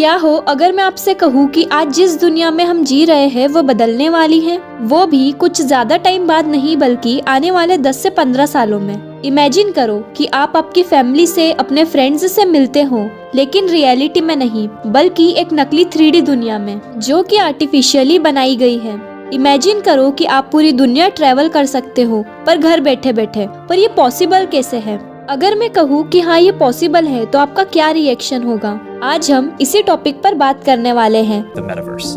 क्या हो अगर मैं आपसे कहूँ कि आज जिस दुनिया में हम जी रहे हैं वो बदलने वाली है, वो भी कुछ ज्यादा टाइम बाद नहीं बल्कि आने वाले 10 से 15 सालों में। इमेजिन करो कि आप आपकी फैमिली से, अपने फ्रेंड्स से मिलते हो, लेकिन रियलिटी में नहीं बल्कि एक नकली 3D दुनिया में जो कि आर्टिफिशियली बनाई गई है। इमेजिन करो कि आप पूरी दुनिया ट्रेवल कर सकते हो पर घर बैठे बैठे। पर ये पॉसिबल कैसे है? अगर मैं कहूँ कि हाँ ये पॉसिबल है तो आपका क्या रिएक्शन होगा? आज हम इसी टॉपिक पर बात करने वाले हैं। The metaverse,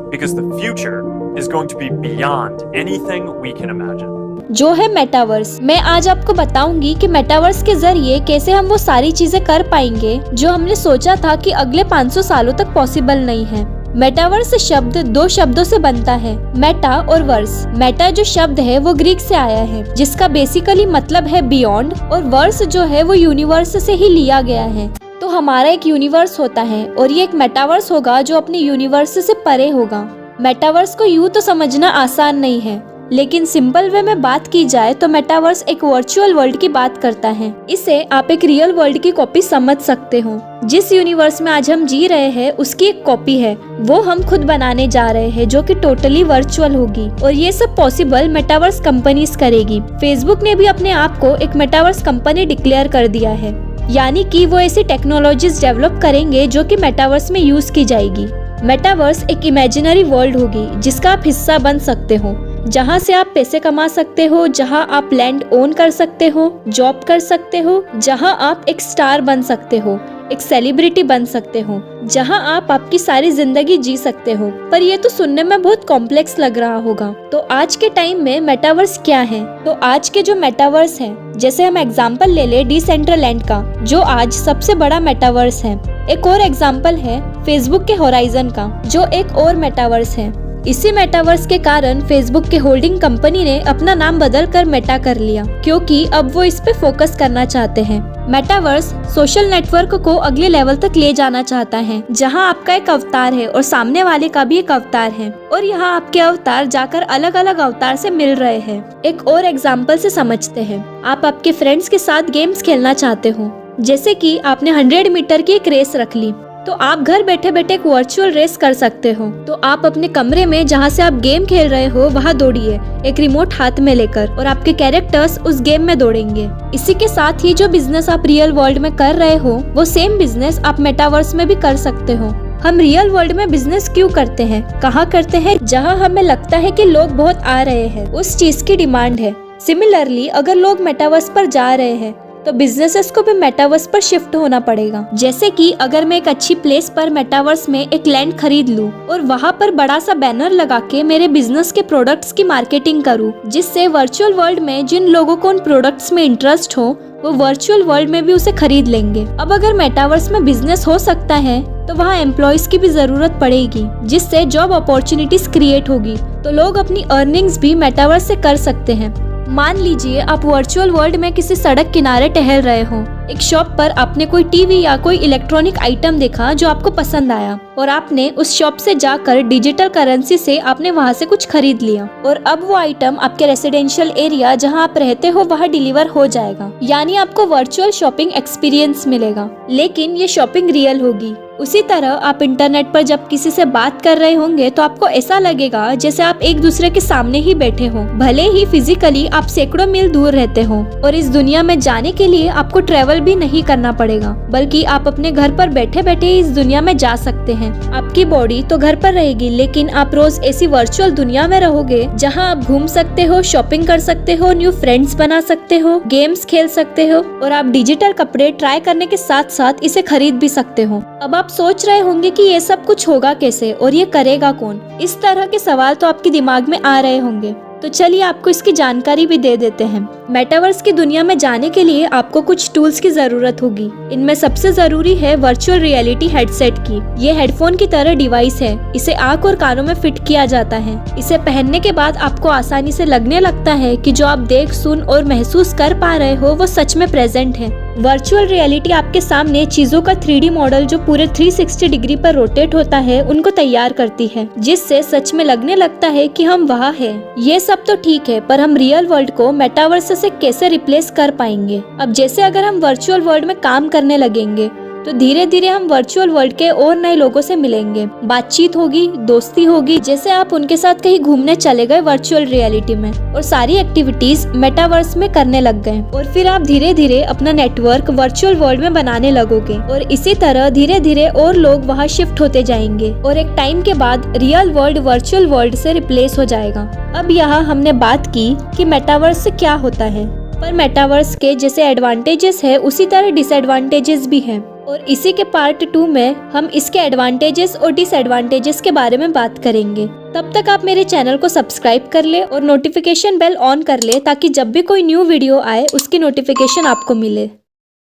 because the future is going to be beyond anything we can imagine. जो है मेटावर्स। मैं आज आपको बताऊंगी कि मेटावर्स के जरिए कैसे हम वो सारी चीजें कर पाएंगे जो हमने सोचा था कि अगले 500 सालों तक पॉसिबल नहीं है। मेटावर्स शब्द 2 शब्दों से बनता है, मेटा और वर्स। मेटा जो शब्द है वो ग्रीक से आया है जिसका बेसिकली मतलब है बियॉन्ड, और वर्स जो है वो यूनिवर्स से ही लिया गया है। तो हमारा एक यूनिवर्स होता है और ये एक मेटावर्स होगा जो अपने यूनिवर्स से परे होगा। मेटावर्स को यूँ तो समझना आसान नहीं है, लेकिन सिंपल वे में बात की जाए तो मेटावर्स एक वर्चुअल वर्ल्ड की बात करता है। इसे आप एक रियल वर्ल्ड की कॉपी समझ सकते हो। जिस यूनिवर्स में आज हम जी रहे हैं उसकी एक कॉपी है, वो हम खुद बनाने जा रहे हैं जो कि टोटली वर्चुअल होगी। और ये सब पॉसिबल मेटावर्स कंपनीज करेगी। फेसबुक ने भी अपने आप को एक मेटावर्स कंपनी डिक्लेयर कर दिया है, यानी कि वो ऐसी टेक्नोलॉजीज डेवलप करेंगे जो कि मेटावर्स में यूज की जाएगी। मेटावर्स एक इमेजिनरी वर्ल्ड होगी जिसका आप हिस्सा बन सकते हो, जहाँ से आप पैसे कमा सकते हो, जहाँ आप लैंड ओन कर सकते हो, जॉब कर सकते हो, जहाँ आप एक स्टार बन सकते हो, एक सेलिब्रिटी बन सकते हो, जहाँ आप आपकी सारी जिंदगी जी सकते हो। पर ये तो सुनने में बहुत कॉम्प्लेक्स लग रहा होगा। तो आज के टाइम में मेटावर्स क्या है? तो आज के जो मेटावर्स हैं, जैसे हम एग्जांपल ले ले डिसेंट्रलैंड का, जो आज सबसे बड़ा मेटावर्स है। एक और एग्जांपल है फेसबुक के होराइजन का, जो एक और मेटावर्स है। इसी मेटावर्स के कारण फेसबुक के होल्डिंग कंपनी ने अपना नाम बदल कर मेटा कर लिया, क्योंकि अब वो इस पे फोकस करना चाहते हैं। मेटावर्स सोशल नेटवर्क को अगले लेवल तक ले जाना चाहता है, जहां आपका एक अवतार है और सामने वाले का भी एक अवतार है, और यहाँ आपके अवतार जाकर अलग अलग अवतार से मिल रहे हैं। एक और एग्जाम्पल से समझते हैं। आप आपके फ्रेंड्स के साथ गेम्स खेलना चाहते हो, जैसे कि आपने 100 मीटर की एक रेस रख ली, तो आप घर बैठे बैठे एक वर्चुअल रेस कर सकते हो। तो आप अपने कमरे में जहाँ से आप गेम खेल रहे हो वहाँ दौड़िए, एक रिमोट हाथ में लेकर, और आपके कैरेक्टर्स उस गेम में दौड़ेंगे। इसी के साथ ही जो बिजनेस आप रियल वर्ल्ड में कर रहे हो वो सेम बिजनेस आप मेटावर्स में भी कर सकते हो। हम रियल वर्ल्ड में बिजनेस क्यों करते हैं? कहाँ करते हैं? जहाँ हमें लगता है कि लोग बहुत आ रहे हैं, उस चीज की डिमांड है। सिमिलरली अगर लोग मेटावर्स पर जा रहे हैं तो बिजनेसेस को भी मेटावर्स पर शिफ्ट होना पड़ेगा। जैसे कि अगर मैं एक अच्छी प्लेस पर मेटावर्स में एक लैंड खरीद लूं और वहां पर बड़ा सा बैनर लगा के मेरे बिजनेस के प्रोडक्ट्स की मार्केटिंग करूं, जिससे वर्चुअल वर्ल्ड में जिन लोगों को उन प्रोडक्ट्स में इंटरेस्ट हो वो वर्चुअल वर्ल्ड में भी उसे खरीद लेंगे। अब अगर मेटावर्स में बिजनेस हो सकता है तो वहाँ एम्प्लॉयज की भी जरूरत पड़ेगी, जिससे जॉब अपॉर्चुनिटीज क्रिएट होगी, तो लोग अपनी अर्निंग्स भी मेटावर्स से कर सकते हैं। मान लीजिए आप वर्चुअल वर्ल्ड में किसी सड़क किनारे टहल रहे हो, एक शॉप पर आपने कोई टीवी या कोई इलेक्ट्रॉनिक आइटम देखा जो आपको पसंद आया, और आपने उस शॉप से जाकर डिजिटल करेंसी से आपने वहां से कुछ खरीद लिया, और अब वो आइटम आपके रेसिडेंशियल एरिया जहां आप रहते हो वहां डिलीवर हो जाएगा। यानी आपको वर्चुअल शॉपिंग एक्सपीरियंस मिलेगा, लेकिन ये शॉपिंग रियल होगी। उसी तरह आप इंटरनेट पर जब किसी से बात कर रहे होंगे तो आपको ऐसा लगेगा जैसे आप एक दूसरे के सामने ही बैठे हो, भले ही फिजिकली आप सैकड़ों मील दूर रहते हो। और इस दुनिया में जाने के लिए आपको ट्रेवल भी नहीं करना पड़ेगा, बल्कि आप अपने घर पर बैठे बैठे इस दुनिया में जा सकते हैं। आपकी बॉडी तो घर पर रहेगी, लेकिन आप रोज ऐसी वर्चुअल दुनिया में रहोगे जहाँ आप घूम सकते हो, शॉपिंग कर सकते हो, न्यू फ्रेंड्स बना सकते हो, गेम्स खेल सकते हो, और आप डिजिटल कपड़े ट्राई करने के साथ साथ इसे खरीद भी सकते हो। अब आप सोच रहे होंगे कि ये सब कुछ होगा कैसे और ये करेगा कौन? इस तरह के सवाल तो आपके दिमाग में आ रहे होंगे, तो चलिए आपको इसकी जानकारी भी दे देते हैं। मेटावर्स की दुनिया में जाने के लिए आपको कुछ टूल्स की जरूरत होगी। इनमें सबसे जरूरी है वर्चुअल रियलिटी हेडसेट की। ये हेडफोन की तरह डिवाइस है, इसे आंख और कानों में फिट किया जाता है। इसे पहनने के बाद आपको आसानी से लगने लगता है कि जो आप देख, सुन और महसूस कर पा रहे हो वो सच में प्रेजेंट है। वर्चुअल रियलिटी आपके सामने चीजों का 3D मॉडल जो पूरे 360 डिग्री पर रोटेट होता है उनको तैयार करती है, जिससे सच में लगने लगता है कि हम वहाँ हैं। ये सब तो ठीक है, पर हम रियल वर्ल्ड को मेटावर्स से कैसे रिप्लेस कर पाएंगे? अब जैसे अगर हम वर्चुअल वर्ल्ड में काम करने लगेंगे तो धीरे धीरे हम वर्चुअल वर्ल्ड के और नए लोगों से मिलेंगे, बातचीत होगी, दोस्ती होगी, जैसे आप उनके साथ कहीं घूमने चले गए वर्चुअल रियलिटी में और सारी एक्टिविटीज मेटावर्स में करने लग गए और फिर आप धीरे धीरे अपना नेटवर्क वर्चुअल वर्ल्ड में बनाने लगोगे और इसी तरह धीरे धीरे और लोग वहाँ शिफ्ट होते जाएंगे और एक टाइम के बाद रियल वर्ल्ड वर्चुअल वर्ल्ड से रिप्लेस हो जाएगा। अब यहाँ हमने बात की कि मेटावर्स से क्या होता है, पर मेटावर्स के जैसे एडवांटेजेस है उसी तरह डिसएडवांटेजेस भी हैं और इसी के पार्ट 2 में हम इसके एडवांटेजेस और डिसएडवांटेजेस के बारे में बात करेंगे। तब तक आप मेरे चैनल को सब्सक्राइब कर ले और नोटिफिकेशन बेल ऑन कर ले ताकि जब भी कोई न्यू वीडियो आए उसकी नोटिफिकेशन आपको मिले।